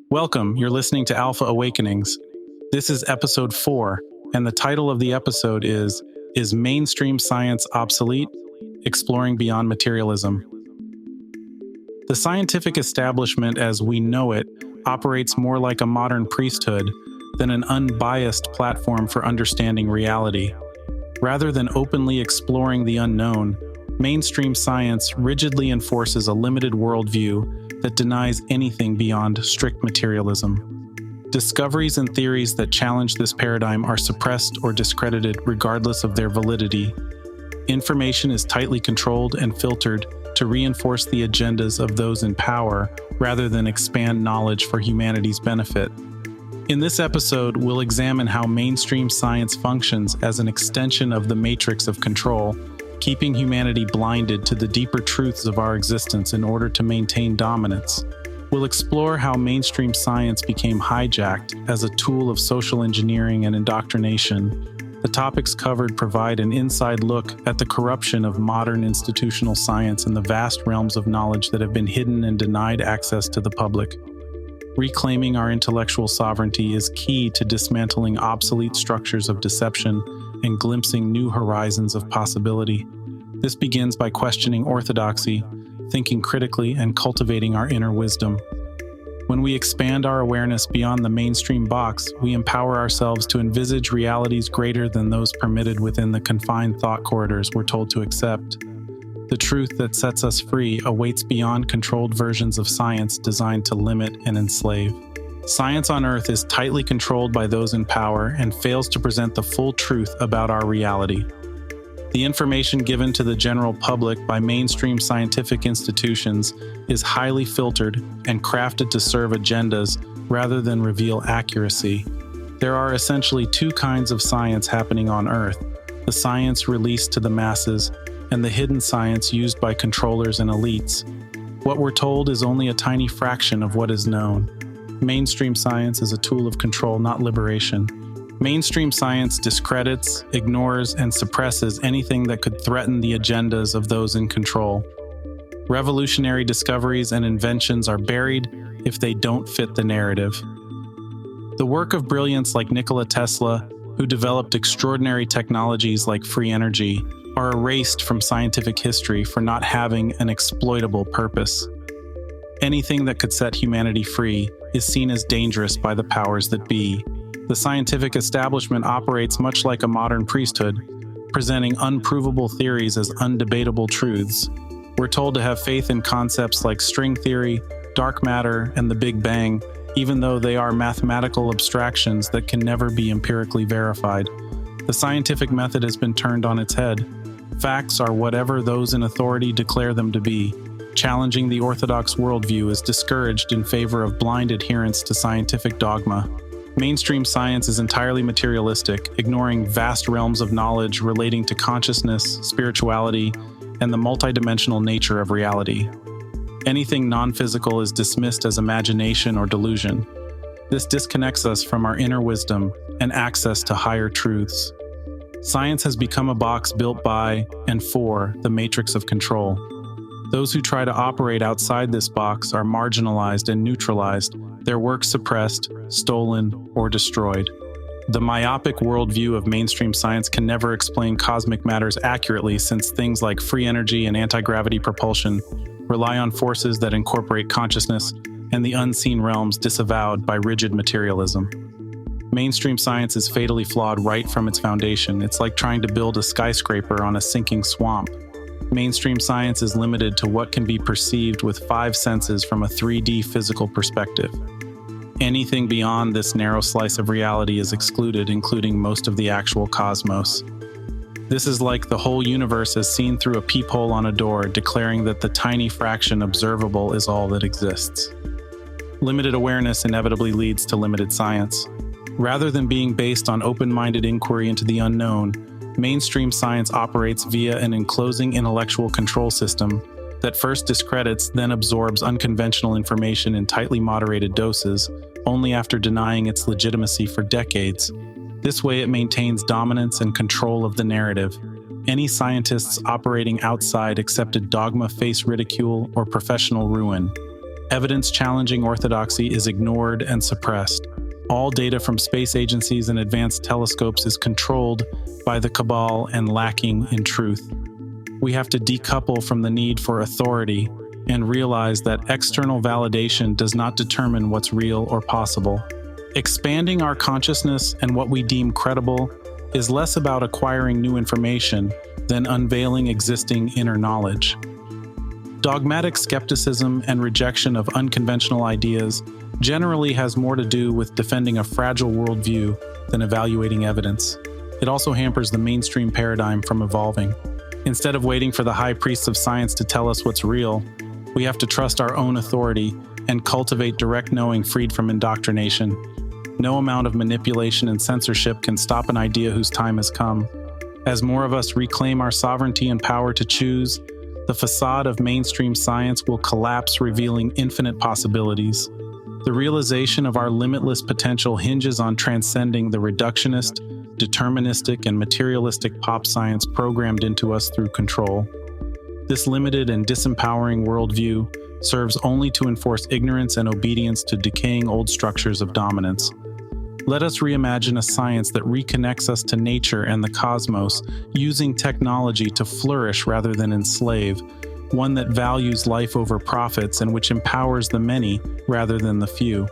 Welcome, you're listening to Alpha Awakenings. This is episode 4, and the title of the episode is Mainstream Science Obsolete? Exploring Beyond Materialism. The scientific establishment as we know it operates more like a modern priesthood than an unbiased platform for understanding reality. Rather than openly exploring the unknown, mainstream science rigidly enforces a limited worldview that denies anything beyond strict materialism. Discoveries and theories that challenge this paradigm are suppressed or discredited regardless of their validity. Information is tightly controlled and filtered to reinforce the agendas of those in power rather than expand knowledge for humanity's benefit. In this episode, we'll examine how mainstream science functions as an extension of the matrix of control, keeping humanity blinded to the deeper truths of our existence in order to maintain dominance. We'll explore how mainstream science became hijacked as a tool of social engineering and indoctrination. The topics covered provide an inside look at the corruption of modern institutional science and the vast realms of knowledge that have been hidden and denied access to the public. Reclaiming our intellectual sovereignty is key to dismantling obsolete structures of deception and glimpsing new horizons of possibility. This begins by questioning orthodoxy, thinking critically, and cultivating our inner wisdom. When we expand our awareness beyond the mainstream box, we empower ourselves to envisage realities greater than those permitted within the confined thought corridors we're told to accept. The truth that sets us free awaits beyond controlled versions of science designed to limit and enslave. Science on Earth is tightly controlled by those in power and fails to present the full truth about our reality. The information given to the general public by mainstream scientific institutions is highly filtered and crafted to serve agendas rather than reveal accuracy. There are essentially two kinds of science happening on Earth: the science released to the masses and the hidden science used by controllers and elites. What we're told is only a tiny fraction of what is known. Mainstream science is a tool of control, not liberation. Mainstream science discredits, ignores, and suppresses anything that could threaten the agendas of those in control. Revolutionary discoveries and inventions are buried if they don't fit the narrative. The work of brilliance like Nikola Tesla, who developed extraordinary technologies like free energy, are erased from scientific history for not having an exploitable purpose. Anything that could set humanity free is seen as dangerous by the powers that be. The scientific establishment operates much like a modern priesthood, presenting unprovable theories as undebatable truths. We're told to have faith in concepts like string theory, dark matter, and the Big Bang, even though they are mathematical abstractions that can never be empirically verified. The scientific method has been turned on its head. Facts are whatever those in authority declare them to be. Challenging the orthodox worldview is discouraged in favor of blind adherence to scientific dogma. Mainstream science is entirely materialistic, ignoring vast realms of knowledge relating to consciousness, spirituality, and the multidimensional nature of reality. Anything non-physical is dismissed as imagination or delusion. This disconnects us from our inner wisdom and access to higher truths. Science has become a box built by and for the matrix of control. Those who try to operate outside this box are marginalized and neutralized, their work suppressed, stolen, or destroyed. The myopic worldview of mainstream science can never explain cosmic matters accurately, since things like free energy and anti-gravity propulsion rely on forces that incorporate consciousness and the unseen realms disavowed by rigid materialism. Mainstream science is fatally flawed right from its foundation. It's like trying to build a skyscraper on a sinking swamp. Mainstream science is limited to what can be perceived with 5 senses from a 3D physical perspective. Anything beyond this narrow slice of reality is excluded, including most of the actual cosmos. This is like the whole universe as seen through a peephole on a door, declaring that the tiny fraction observable is all that exists. Limited awareness inevitably leads to limited science. Rather than being based on open-minded inquiry into the unknown, mainstream science operates via an enclosing intellectual control system that first discredits, then absorbs unconventional information in tightly moderated doses, only after denying its legitimacy for decades. This way it maintains dominance and control of the narrative. Any scientists operating outside accepted dogma face ridicule or professional ruin. Evidence challenging orthodoxy is ignored and suppressed. All data from space agencies and advanced telescopes is controlled by the cabal and lacking in truth. We have to decouple from the need for authority and realize that external validation does not determine what's real or possible. Expanding our consciousness and what we deem credible is less about acquiring new information than unveiling existing inner knowledge. Dogmatic skepticism and rejection of unconventional ideas generally has more to do with defending a fragile worldview than evaluating evidence. It also hampers the mainstream paradigm from evolving. Instead of waiting for the high priests of science to tell us what's real, we have to trust our own authority and cultivate direct knowing freed from indoctrination. No amount of manipulation and censorship can stop an idea whose time has come. As more of us reclaim our sovereignty and power to choose, the facade of mainstream science will collapse, revealing infinite possibilities. The realization of our limitless potential hinges on transcending the reductionist, deterministic, and materialistic pop science programmed into us through control. This limited and disempowering worldview serves only to enforce ignorance and obedience to decaying old structures of dominance. Let us reimagine a science that reconnects us to nature and the cosmos, using technology to flourish rather than enslave, one that values life over profits and which empowers the many rather than the few.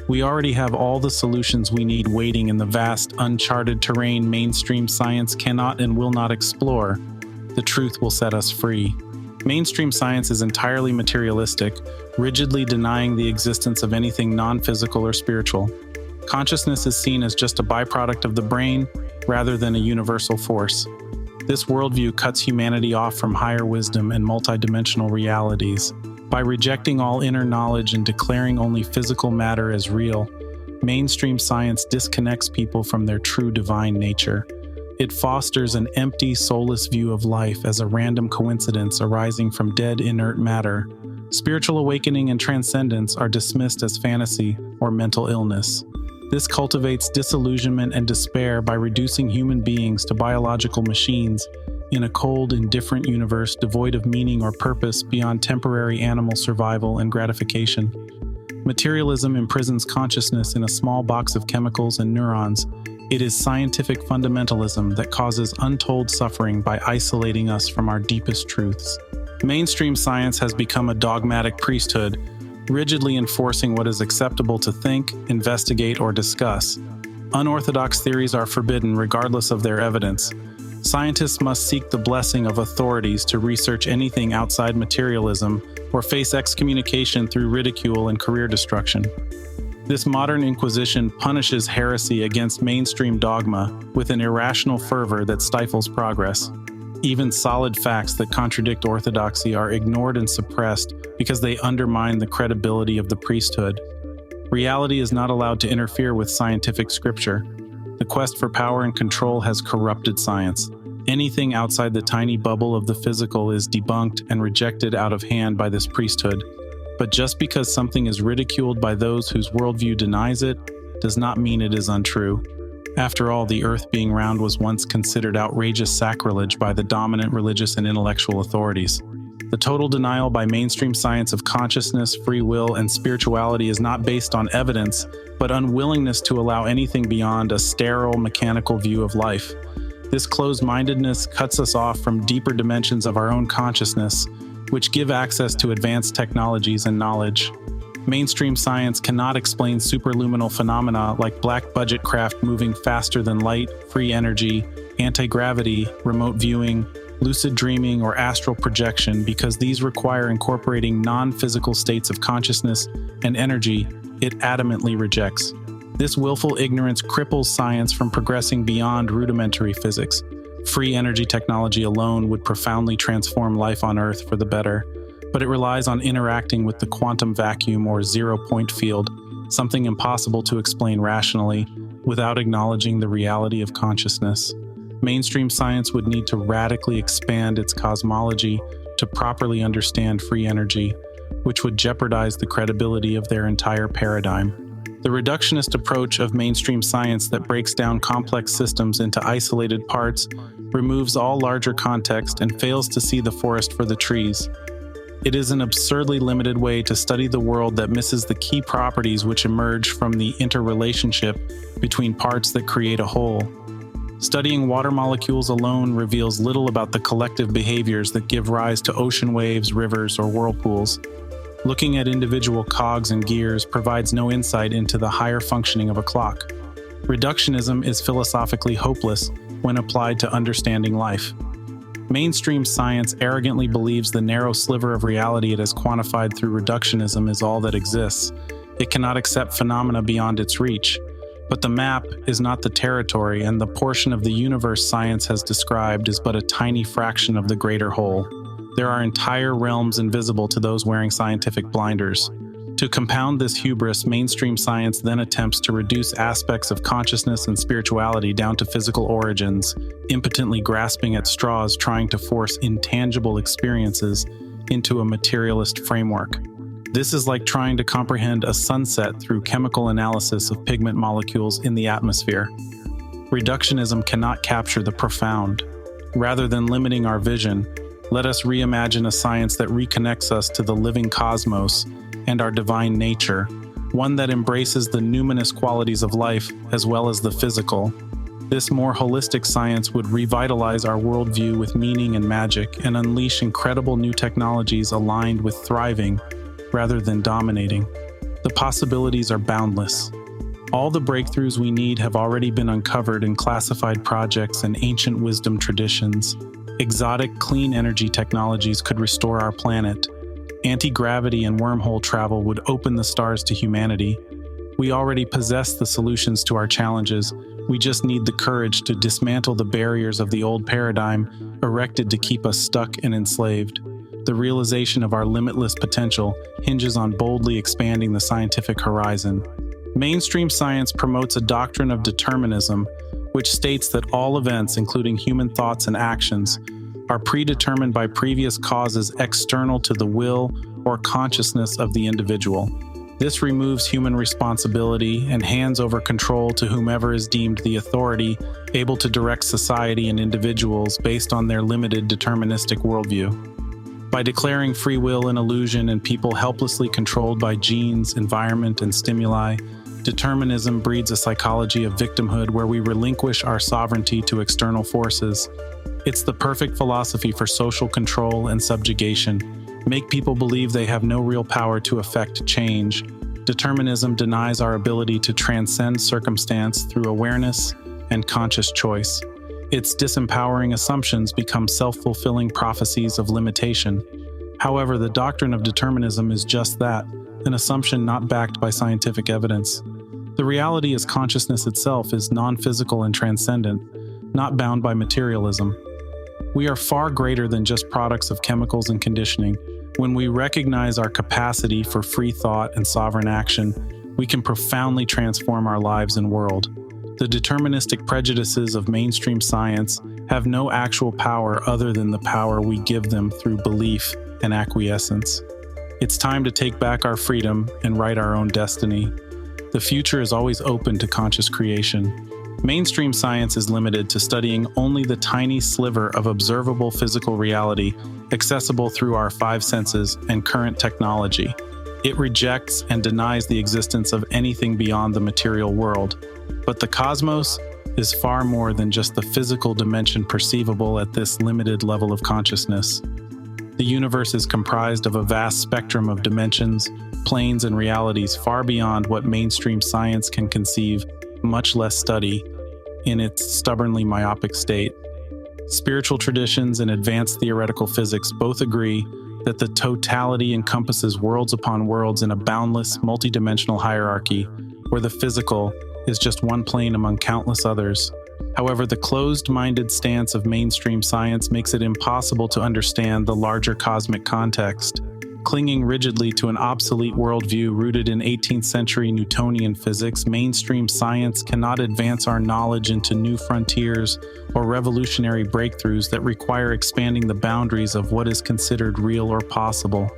We already have all the solutions we need waiting in the vast, uncharted terrain mainstream science cannot and will not explore. The truth will set us free. Mainstream science is entirely materialistic, rigidly denying the existence of anything non-physical or spiritual. Consciousness is seen as just a byproduct of the brain rather than a universal force. This worldview cuts humanity off from higher wisdom and multidimensional realities. By rejecting all inner knowledge and declaring only physical matter as real, mainstream science disconnects people from their true divine nature. It fosters an empty, soulless view of life as a random coincidence arising from dead, inert matter. Spiritual awakening and transcendence are dismissed as fantasy or mental illness. This cultivates disillusionment and despair by reducing human beings to biological machines in a cold, indifferent universe devoid of meaning or purpose beyond temporary animal survival and gratification. Materialism imprisons consciousness in a small box of chemicals and neurons. It is scientific fundamentalism that causes untold suffering by isolating us from our deepest truths. Mainstream science has become a dogmatic priesthood, rigidly enforcing what is acceptable to think, investigate, or discuss. Unorthodox theories are forbidden regardless of their evidence. Scientists must seek the blessing of authorities to research anything outside materialism or face excommunication through ridicule and career destruction. This modern inquisition punishes heresy against mainstream dogma with an irrational fervor that stifles progress. Even solid facts that contradict orthodoxy are ignored and suppressed because they undermine the credibility of the priesthood. Reality is not allowed to interfere with scientific scripture. The quest for power and control has corrupted science. Anything outside the tiny bubble of the physical is debunked and rejected out of hand by this priesthood. But just because something is ridiculed by those whose worldview denies it, does not mean it is untrue. After all, the earth being round was once considered outrageous sacrilege by the dominant religious and intellectual authorities. The total denial by mainstream science of consciousness, free will, and spirituality is not based on evidence, but unwillingness to allow anything beyond a sterile, mechanical view of life. This closed-mindedness cuts us off from deeper dimensions of our own consciousness, which give access to advanced technologies and knowledge. Mainstream science cannot explain superluminal phenomena like black budget craft moving faster than light, free energy, anti-gravity, remote viewing, lucid dreaming, or astral projection because these require incorporating non-physical states of consciousness and energy it adamantly rejects. This willful ignorance cripples science from progressing beyond rudimentary physics. Free energy technology alone would profoundly transform life on Earth for the better, but it relies on interacting with the quantum vacuum or zero-point field, something impossible to explain rationally without acknowledging the reality of consciousness. Mainstream science would need to radically expand its cosmology to properly understand free energy, which would jeopardize the credibility of their entire paradigm. The reductionist approach of mainstream science that breaks down complex systems into isolated parts removes all larger context and fails to see the forest for the trees. It is an absurdly limited way to study the world that misses the key properties which emerge from the interrelationship between parts that create a whole. Studying water molecules alone reveals little about the collective behaviors that give rise to ocean waves, rivers, or whirlpools. Looking at individual cogs and gears provides no insight into the higher functioning of a clock. Reductionism is philosophically hopeless when applied to understanding life. Mainstream science arrogantly believes the narrow sliver of reality it has quantified through reductionism is all that exists. It cannot accept phenomena beyond its reach. But the map is not the territory, and the portion of the universe science has described is but a tiny fraction of the greater whole. There are entire realms invisible to those wearing scientific blinders. To compound this hubris, mainstream science then attempts to reduce aspects of consciousness and spirituality down to physical origins, impotently grasping at straws trying to force intangible experiences into a materialist framework. This is like trying to comprehend a sunset through chemical analysis of pigment molecules in the atmosphere. Reductionism cannot capture the profound. Rather than limiting our vision, let us reimagine a science that reconnects us to the living cosmos and our divine nature, one that embraces the numinous qualities of life as well as the physical. This more holistic science would revitalize our worldview with meaning and magic and unleash incredible new technologies aligned with thriving rather than dominating. The possibilities are boundless. All the breakthroughs we need have already been uncovered in classified projects and ancient wisdom traditions. Exotic, clean energy technologies could restore our planet. Anti-gravity and wormhole travel would open the stars to humanity. We already possess the solutions to our challenges. We just need the courage to dismantle the barriers of the old paradigm erected to keep us stuck and enslaved. The realization of our limitless potential hinges on boldly expanding the scientific horizon. Mainstream science promotes a doctrine of determinism, which states that all events, including human thoughts and actions, are predetermined by previous causes external to the will or consciousness of the individual. This removes human responsibility and hands over control to whomever is deemed the authority, able to direct society and individuals based on their limited deterministic worldview. By declaring free will an illusion and people helplessly controlled by genes, environment, and stimuli, determinism breeds a psychology of victimhood where we relinquish our sovereignty to external forces. It's the perfect philosophy for social control and subjugation. Make people believe they have no real power to affect change. Determinism denies our ability to transcend circumstance through awareness and conscious choice. Its disempowering assumptions become self-fulfilling prophecies of limitation. However, the doctrine of determinism is just that, an assumption not backed by scientific evidence. The reality is consciousness itself is non-physical and transcendent, not bound by materialism. We are far greater than just products of chemicals and conditioning. When we recognize our capacity for free thought and sovereign action, we can profoundly transform our lives and world. The deterministic prejudices of mainstream science have no actual power other than the power we give them through belief and acquiescence. It's time to take back our freedom and write our own destiny. The future is always open to conscious creation. Mainstream science is limited to studying only the tiny sliver of observable physical reality accessible through our five senses and current technology. It rejects and denies the existence of anything beyond the material world. But the cosmos is far more than just the physical dimension perceivable at this limited level of consciousness. The universe is comprised of a vast spectrum of dimensions, planes, and realities far beyond what mainstream science can conceive, much less study, in its stubbornly myopic state. Spiritual traditions and advanced theoretical physics both agree that the totality encompasses worlds upon worlds in a boundless, multidimensional hierarchy, where the physical is just one plane among countless others. However, the closed-minded stance of mainstream science makes it impossible to understand the larger cosmic context. Clinging rigidly to an obsolete worldview rooted in 18th century Newtonian physics, mainstream science cannot advance our knowledge into new frontiers or revolutionary breakthroughs that require expanding the boundaries of what is considered real or possible.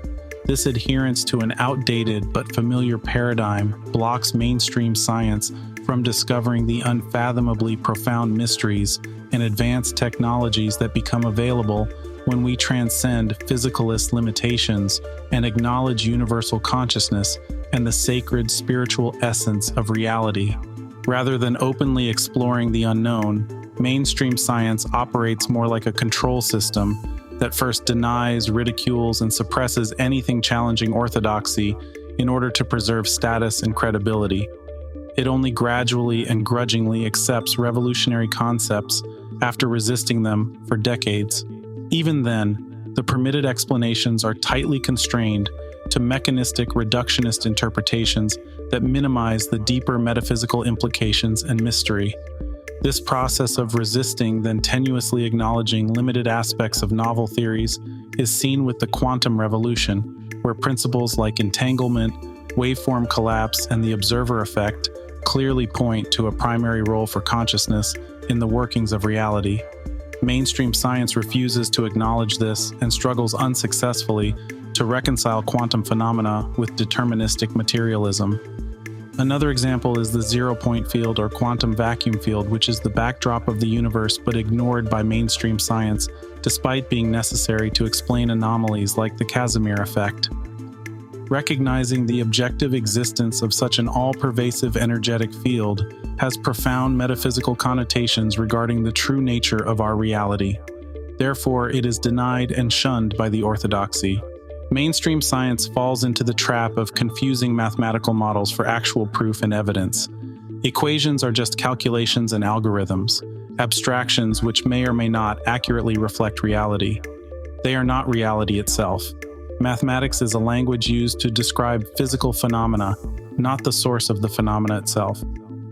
This adherence to an outdated but familiar paradigm blocks mainstream science from discovering the unfathomably profound mysteries and advanced technologies that become available when we transcend physicalist limitations and acknowledge universal consciousness and the sacred spiritual essence of reality. Rather than openly exploring the unknown, mainstream science operates more like a control system that first denies, ridicules, and suppresses anything challenging orthodoxy in order to preserve status and credibility. It only gradually and grudgingly accepts revolutionary concepts after resisting them for decades. Even then, the permitted explanations are tightly constrained to mechanistic reductionist interpretations that minimize the deeper metaphysical implications and mystery. This process of resisting, then tenuously acknowledging limited aspects of novel theories is seen with the quantum revolution, where principles like entanglement, waveform collapse, and the observer effect clearly point to a primary role for consciousness in the workings of reality. Mainstream science refuses to acknowledge this and struggles unsuccessfully to reconcile quantum phenomena with deterministic materialism. Another example is the zero-point field or quantum vacuum field, which is the backdrop of the universe but ignored by mainstream science, despite being necessary to explain anomalies like the Casimir effect. Recognizing the objective existence of such an all-pervasive energetic field has profound metaphysical connotations regarding the true nature of our reality. Therefore, it is denied and shunned by the orthodoxy. Mainstream science falls into the trap of confusing mathematical models for actual proof and evidence. Equations are just calculations and algorithms, abstractions which may or may not accurately reflect reality. They are not reality itself. Mathematics is a language used to describe physical phenomena, not the source of the phenomena itself.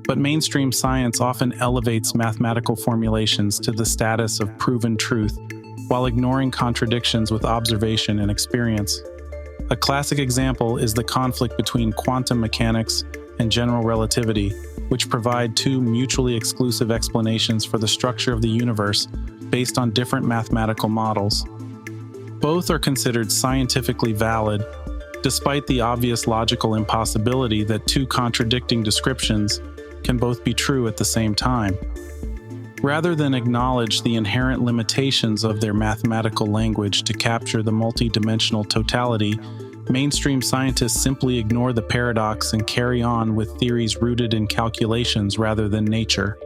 But mainstream science often elevates mathematical formulations to the status of proven truth, while ignoring contradictions with observation and experience. A classic example is the conflict between quantum mechanics and general relativity, which provide two mutually exclusive explanations for the structure of the universe based on different mathematical models. Both are considered scientifically valid, despite the obvious logical impossibility that two contradicting descriptions can both be true at the same time. Rather than acknowledge the inherent limitations of their mathematical language to capture the multidimensional totality, mainstream scientists simply ignore the paradox and carry on with theories rooted in calculations rather than nature.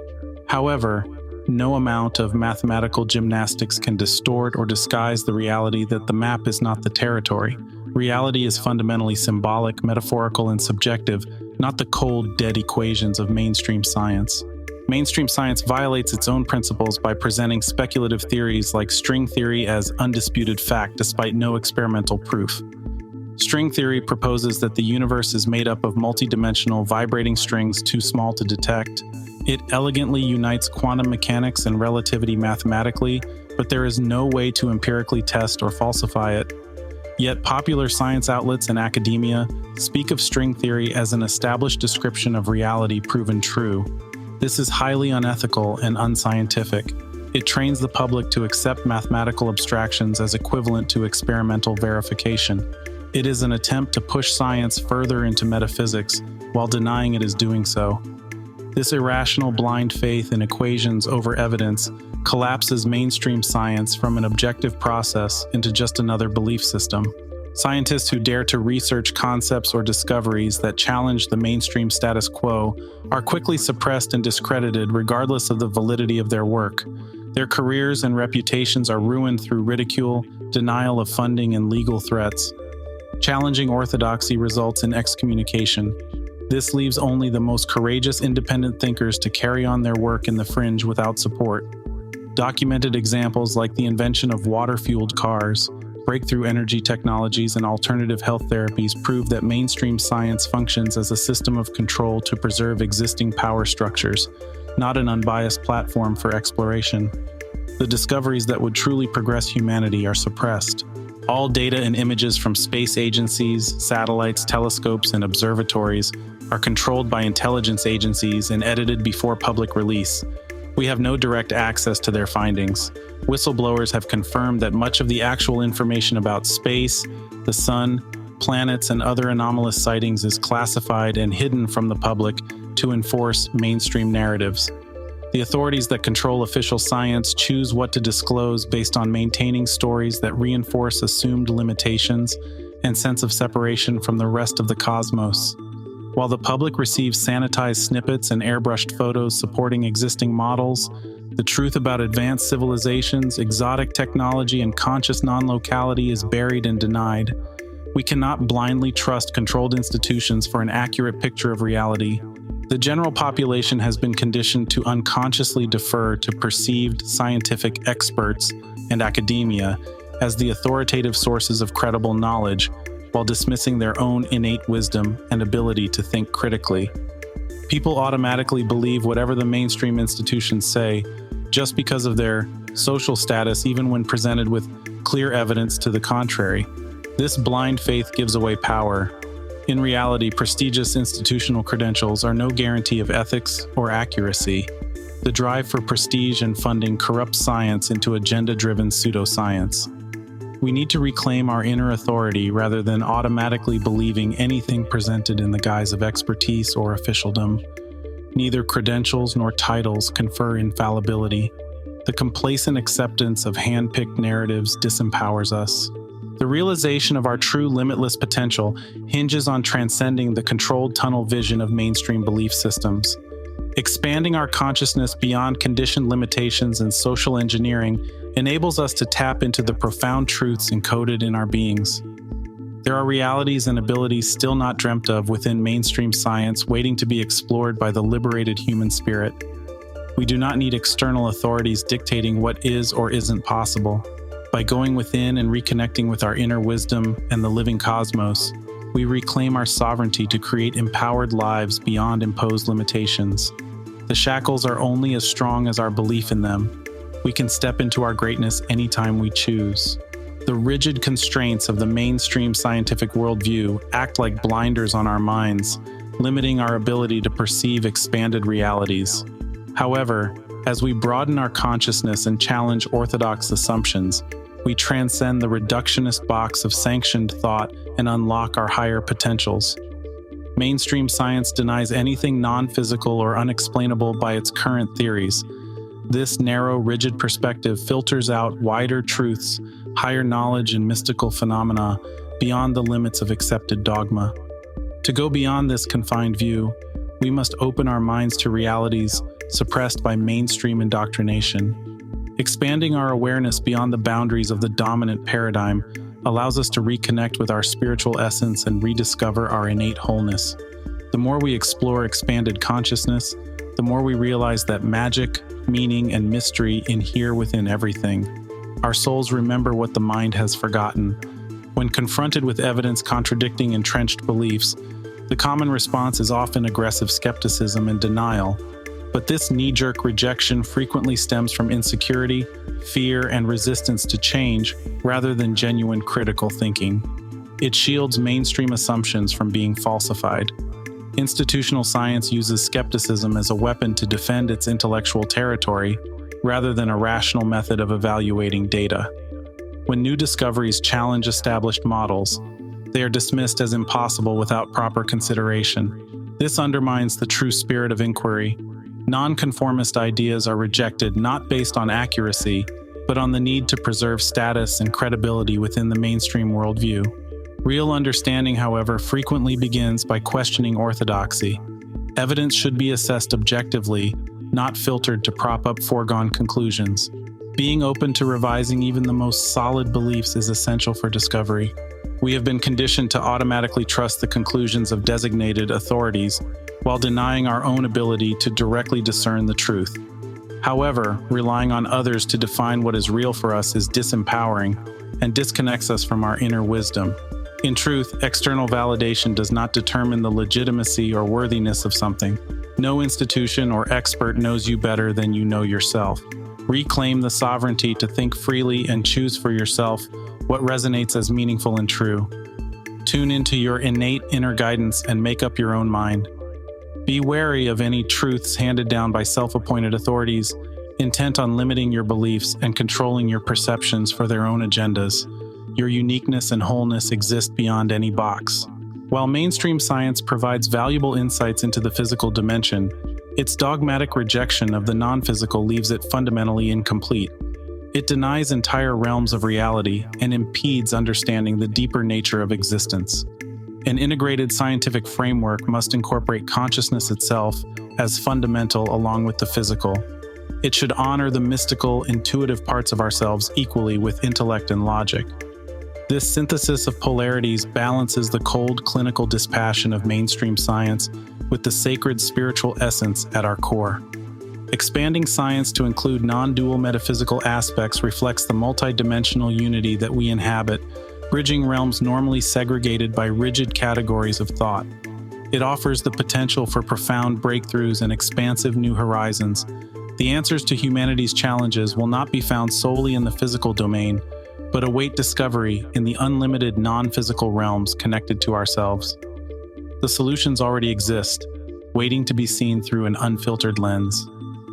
However, no amount of mathematical gymnastics can distort or disguise the reality that the map is not the territory. Reality is fundamentally symbolic, metaphorical, and subjective, not the cold, dead equations of mainstream science. Mainstream science violates its own principles by presenting speculative theories like string theory as undisputed fact despite no experimental proof. String theory proposes that the universe is made up of multidimensional vibrating strings too small to detect. It elegantly unites quantum mechanics and relativity mathematically, but there is no way to empirically test or falsify it. Yet popular science outlets and academia speak of string theory as an established description of reality proven true. This is highly unethical and unscientific. It trains the public to accept mathematical abstractions as equivalent to experimental verification. It is an attempt to push science further into metaphysics while denying it is doing so. This irrational blind faith in equations over evidence collapses mainstream science from an objective process into just another belief system. Scientists who dare to research concepts or discoveries that challenge the mainstream status quo are quickly suppressed and discredited regardless of the validity of their work. Their careers and reputations are ruined through ridicule, denial of funding, and legal threats. Challenging orthodoxy results in excommunication. This leaves only the most courageous independent thinkers to carry on their work in the fringe without support. Documented examples like the invention of water-fueled cars, breakthrough energy technologies, and alternative health therapies prove that mainstream science functions as a system of control to preserve existing power structures, not an unbiased platform for exploration. The discoveries that would truly progress humanity are suppressed. All data and images from space agencies, satellites, telescopes, and observatories are controlled by intelligence agencies and edited before public release. We have no direct access to their findings. Whistleblowers have confirmed that much of the actual information about space, the sun, planets, and other anomalous sightings is classified and hidden from the public to enforce mainstream narratives. The authorities that control official science choose what to disclose based on maintaining stories that reinforce assumed limitations and sense of separation from the rest of the cosmos. While the public receives sanitized snippets and airbrushed photos supporting existing models, the truth about advanced civilizations, exotic technology, and conscious non-locality is buried and denied. We cannot blindly trust controlled institutions for an accurate picture of reality. The general population has been conditioned to unconsciously defer to perceived scientific experts and academia as the authoritative sources of credible knowledge, while dismissing their own innate wisdom and ability to think critically. People automatically believe whatever the mainstream institutions say just because of their social status, even when presented with clear evidence to the contrary. This blind faith gives away power. In reality, prestigious institutional credentials are no guarantee of ethics or accuracy. The drive for prestige and funding corrupts science into agenda-driven pseudoscience. We need to reclaim our inner authority rather than automatically believing anything presented in the guise of expertise or officialdom. Neither credentials nor titles confer infallibility. The complacent acceptance of hand-picked narratives disempowers us. The realization of our true limitless potential hinges on transcending the controlled tunnel vision of mainstream belief systems. Expanding our consciousness beyond conditioned limitations and social engineering enables us to tap into the profound truths encoded in our beings. There are realities and abilities still not dreamt of within mainstream science waiting to be explored by the liberated human spirit. We do not need external authorities dictating what is or isn't possible. By going within and reconnecting with our inner wisdom and the living cosmos, we reclaim our sovereignty to create empowered lives beyond imposed limitations. The shackles are only as strong as our belief in them. We can step into our greatness anytime we choose. The rigid constraints of the mainstream scientific worldview act like blinders on our minds, limiting our ability to perceive expanded realities. However, as we broaden our consciousness and challenge orthodox assumptions, we transcend the reductionist box of sanctioned thought and unlock our higher potentials. Mainstream science denies anything non-physical or unexplainable by its current theories. This narrow, rigid perspective filters out wider truths, higher knowledge, and mystical phenomena beyond the limits of accepted dogma. To go beyond this confined view, we must open our minds to realities suppressed by mainstream indoctrination. Expanding our awareness beyond the boundaries of the dominant paradigm allows us to reconnect with our spiritual essence and rediscover our innate wholeness. The more we explore expanded consciousness, the more we realize that magic, meaning, and mystery inhere within everything. Our souls remember what the mind has forgotten. When confronted with evidence contradicting entrenched beliefs, the common response is often aggressive skepticism and denial. But this knee-jerk rejection frequently stems from insecurity, fear, and resistance to change rather than genuine critical thinking. It shields mainstream assumptions from being falsified. Institutional science uses skepticism as a weapon to defend its intellectual territory rather than a rational method of evaluating data. When new discoveries challenge established models, they are dismissed as impossible without proper consideration. This undermines the true spirit of inquiry. Nonconformist ideas are rejected not based on accuracy, but on the need to preserve status and credibility within the mainstream worldview. Real understanding, however, frequently begins by questioning orthodoxy. Evidence should be assessed objectively, not filtered to prop up foregone conclusions. Being open to revising even the most solid beliefs is essential for discovery. We have been conditioned to automatically trust the conclusions of designated authorities while denying our own ability to directly discern the truth. However, relying on others to define what is real for us is disempowering and disconnects us from our inner wisdom. In truth, external validation does not determine the legitimacy or worthiness of something. No institution or expert knows you better than you know yourself. Reclaim the sovereignty to think freely and choose for yourself what resonates as meaningful and true. Tune into your innate inner guidance and make up your own mind. Be wary of any truths handed down by self-appointed authorities, intent on limiting your beliefs and controlling your perceptions for their own agendas. Your uniqueness and wholeness exist beyond any box. While mainstream science provides valuable insights into the physical dimension, Its dogmatic rejection of the non-physical leaves it fundamentally incomplete. It denies entire realms of reality and impedes understanding the deeper nature of existence. An integrated scientific framework must incorporate consciousness itself as fundamental along with the physical. It should honor the mystical, intuitive parts of ourselves equally with intellect and logic. This synthesis of polarities balances the cold, clinical dispassion of mainstream science with the sacred spiritual essence at our core. Expanding science to include non-dual metaphysical aspects reflects the multidimensional unity that we inhabit, bridging realms normally segregated by rigid categories of thought. It offers the potential for profound breakthroughs and expansive new horizons. The answers to humanity's challenges will not be found solely in the physical domain, but await discovery in the unlimited non-physical realms connected to ourselves. The solutions already exist, waiting to be seen through an unfiltered lens.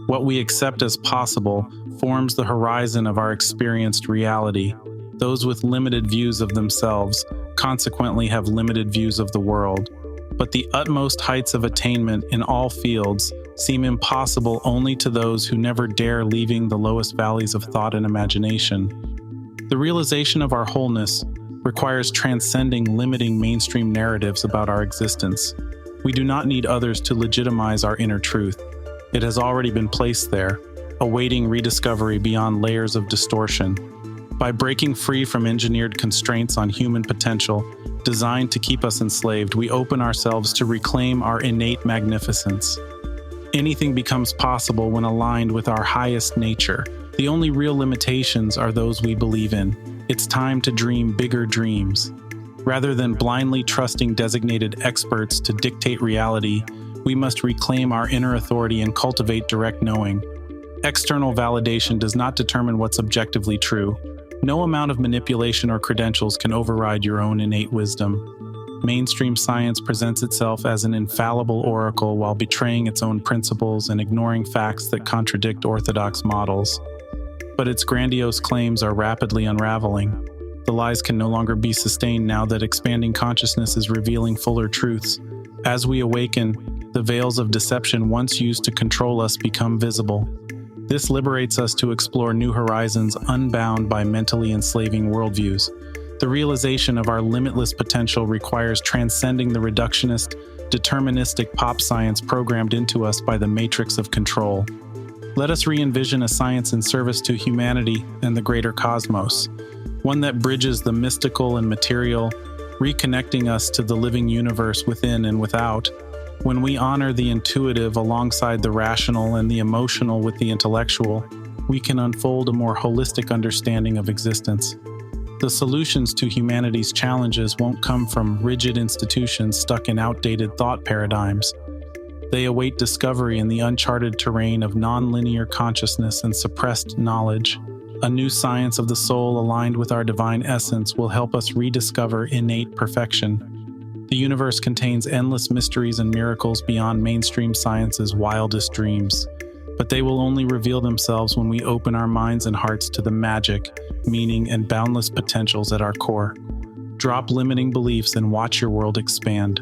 What we accept as possible forms the horizon of our experienced reality. Those with limited views of themselves consequently have limited views of the world. But the utmost heights of attainment in all fields seem impossible only to those who never dare leaving the lowest valleys of thought and imagination. The realization of our wholeness requires transcending limiting mainstream narratives about our existence. We do not need others to legitimize our inner truth. It has already been placed there, awaiting rediscovery beyond layers of distortion. By breaking free from engineered constraints on human potential, designed to keep us enslaved, we open ourselves to reclaim our innate magnificence. Anything becomes possible when aligned with our highest nature. The only real limitations are those we believe in. It's time to dream bigger dreams. Rather than blindly trusting designated experts to dictate reality, we must reclaim our inner authority and cultivate direct knowing. External validation does not determine what's objectively true. No amount of manipulation or credentials can override your own innate wisdom. Mainstream science presents itself as an infallible oracle while betraying its own principles and ignoring facts that contradict orthodox models. But its grandiose claims are rapidly unraveling. The lies can no longer be sustained now that expanding consciousness is revealing fuller truths. As we awaken, the veils of deception once used to control us become visible. This liberates us to explore new horizons unbound by mentally enslaving worldviews. The realization of our limitless potential requires transcending the reductionist, deterministic pop science programmed into us by the matrix of control. Let us re-envision a science in service to humanity and the greater cosmos, one that bridges the mystical and material, reconnecting us to the living universe within and without. When we honor the intuitive alongside the rational and the emotional with the intellectual, we can unfold a more holistic understanding of existence. The solutions to humanity's challenges won't come from rigid institutions stuck in outdated thought paradigms. They await discovery in the uncharted terrain of nonlinear consciousness and suppressed knowledge. A new science of the soul aligned with our divine essence will help us rediscover innate perfection. The universe contains endless mysteries and miracles beyond mainstream science's wildest dreams, but they will only reveal themselves when we open our minds and hearts to the magic, meaning, and boundless potentials at our core. Drop limiting beliefs and watch your world expand.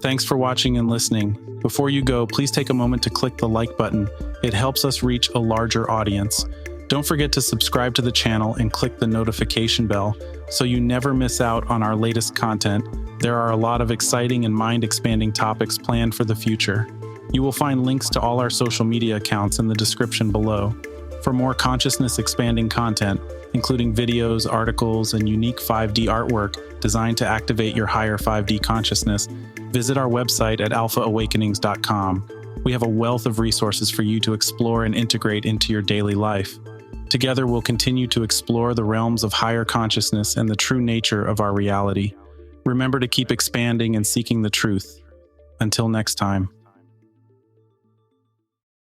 Thanks for watching and listening. Before you go, please take a moment to click the like button. It helps us reach a larger audience. Don't forget to subscribe to the channel and click the notification bell so you never miss out on our latest content. There are a lot of exciting and mind-expanding topics planned for the future. You will find links to all our social media accounts in the description below. For more consciousness-expanding content, including videos, articles, and unique 5D artwork designed to activate your higher 5D consciousness, visit our website at alphaawakenings.com. We have a wealth of resources for you to explore and integrate into your daily life. Together, we'll continue to explore the realms of higher consciousness and the true nature of our reality. Remember to keep expanding and seeking the truth. Until next time.